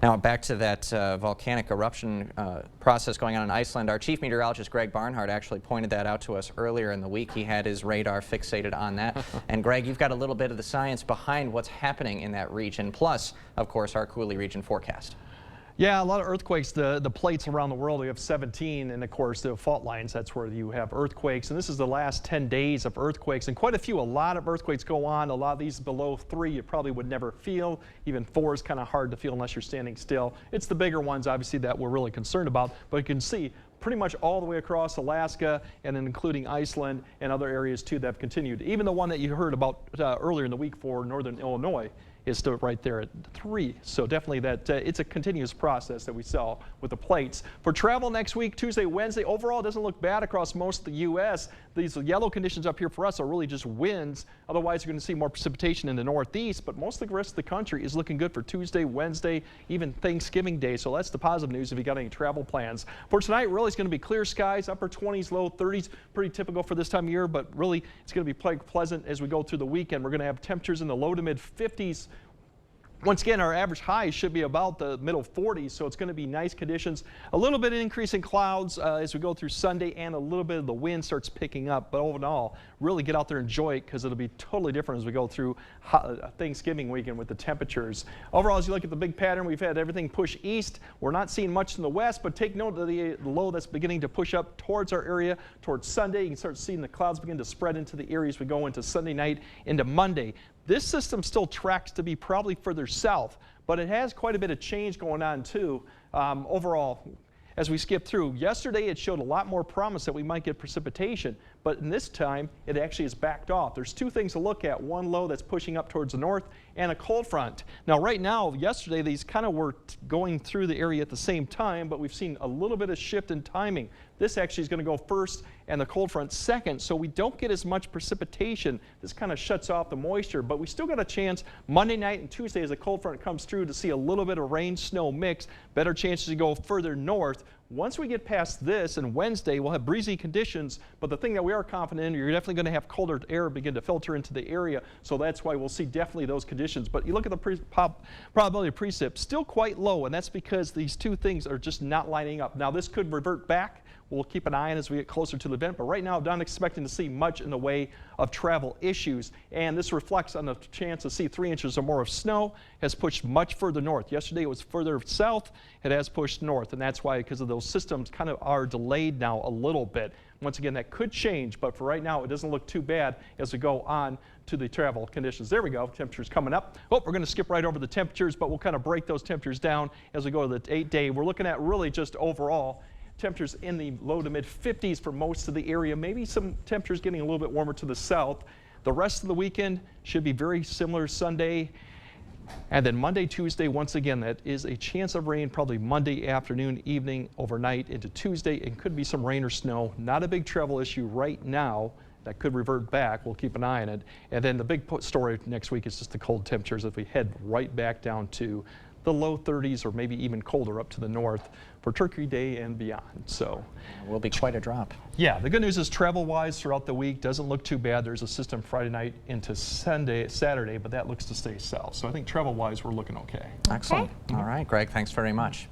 Now back to that volcanic eruption process going on in Iceland. Our chief meteorologist Greg Barnhart actually pointed that out to us earlier in the week. He had his radar fixated on that. And Greg, you've got a little bit of the science behind what's happening in that region, plus, of course, our Cooley region forecast. Yeah, a lot of earthquakes. The plates around the world, we have 17, and of course the fault lines, that's where you have earthquakes. And this is the last 10 days of earthquakes, and quite a few. A lot of earthquakes go on. A lot of these below 3 you probably would never feel. Even 4 is kind of hard to feel unless you're standing still. It's the bigger ones, obviously, that we're really concerned about. But you can see pretty much all the way across Alaska, and then including Iceland and other areas too that have continued. Even the one that you heard about earlier in the week for northern Illinois is still right there at 3. So definitely that it's a continuous process that we saw with the plates. For travel next week, Tuesday, Wednesday, overall it doesn't look bad across most of the U.S. These yellow conditions up here for us are really just winds. Otherwise, you're going to see more precipitation in the northeast, but most of the rest of the country is looking good for Tuesday, Wednesday, even Thanksgiving Day. So that's the positive news if you got any travel plans. For tonight, really it's going to be clear skies, upper 20s, low 30s, pretty typical for this time of year, but really it's going to be pleasant as we go through the weekend. We're going to have temperatures in the low to mid 50s. Once again, our average high should be about the middle 40s, so it's going to be nice conditions. A little bit of increase in clouds as we go through Sunday, and a little bit of the wind starts picking up. But overall, really get out there and enjoy it, because it'll be totally different as we go through Thanksgiving weekend with the temperatures. Overall, as you look at the big pattern, we've had everything push east. We're not seeing much in the west, but take note of the low that's beginning to push up towards our area towards Sunday. You can start seeing the clouds begin to spread into the area as we go into Sunday night into Monday. This system still tracks to be probably further south, but it has quite a bit of change going on too. Overall, as we skip through, yesterday it showed a lot more promise that we might get precipitation, but in this time it actually is backed off. There's two things to look at: one low that's pushing up towards the north and a cold front. Now right now, yesterday these kind of were going through the area at the same time, but we've seen a little bit of shift in timing. This actually is going to go first and the cold front second, so we don't get as much precipitation. This kind of shuts off the moisture, but we still got a chance Monday night and Tuesday as the cold front comes through to see a little bit of rain snow mix. Better chances to go further north. Once we get past this and Wednesday, we'll have breezy conditions, but the thing that we are confident in, you're definitely going to have colder air begin to filter into the area, so that's why we'll see definitely those conditions. But you look at the probability of precip, still quite low, and that's because these two things are just not lining up. Now this could revert back. We'll keep an eye on as we get closer to the event, but right now I'm not expecting to see much in the way of travel issues, and this reflects on the chance to see 3 inches or more of snow has pushed much further north. Yesterday it was further south, it has pushed north, and that's why, because of those systems kind of are delayed now a little bit. Once again, that could change, but for right now it doesn't look too bad as we go on to the travel conditions. There we go, temperatures coming up. Oh, we're going to skip right over the temperatures, but we'll kind of break those temperatures down as we go to the 8-day. We're looking at really just overall temperatures in the low to mid 50s for most of the area. Maybe some temperatures getting a little bit warmer to the south. The rest of the weekend should be very similar Sunday. And then Monday, Tuesday, once again, that is a chance of rain, probably Monday afternoon, evening, overnight into Tuesday. It could be some rain or snow. Not a big travel issue right now. That could revert back. We'll keep an eye on it. And then the big story next week is just the cold temperatures as we head right back down to the low 30s or maybe even colder up to the north for Turkey Day and beyond. So it will be quite a drop. Yeah, the good news is travel-wise throughout the week doesn't look too bad. There's a system Friday night into Saturday, but that looks to stay south. So I think travel-wise we're looking okay. Excellent. All right, Greg, thanks very much.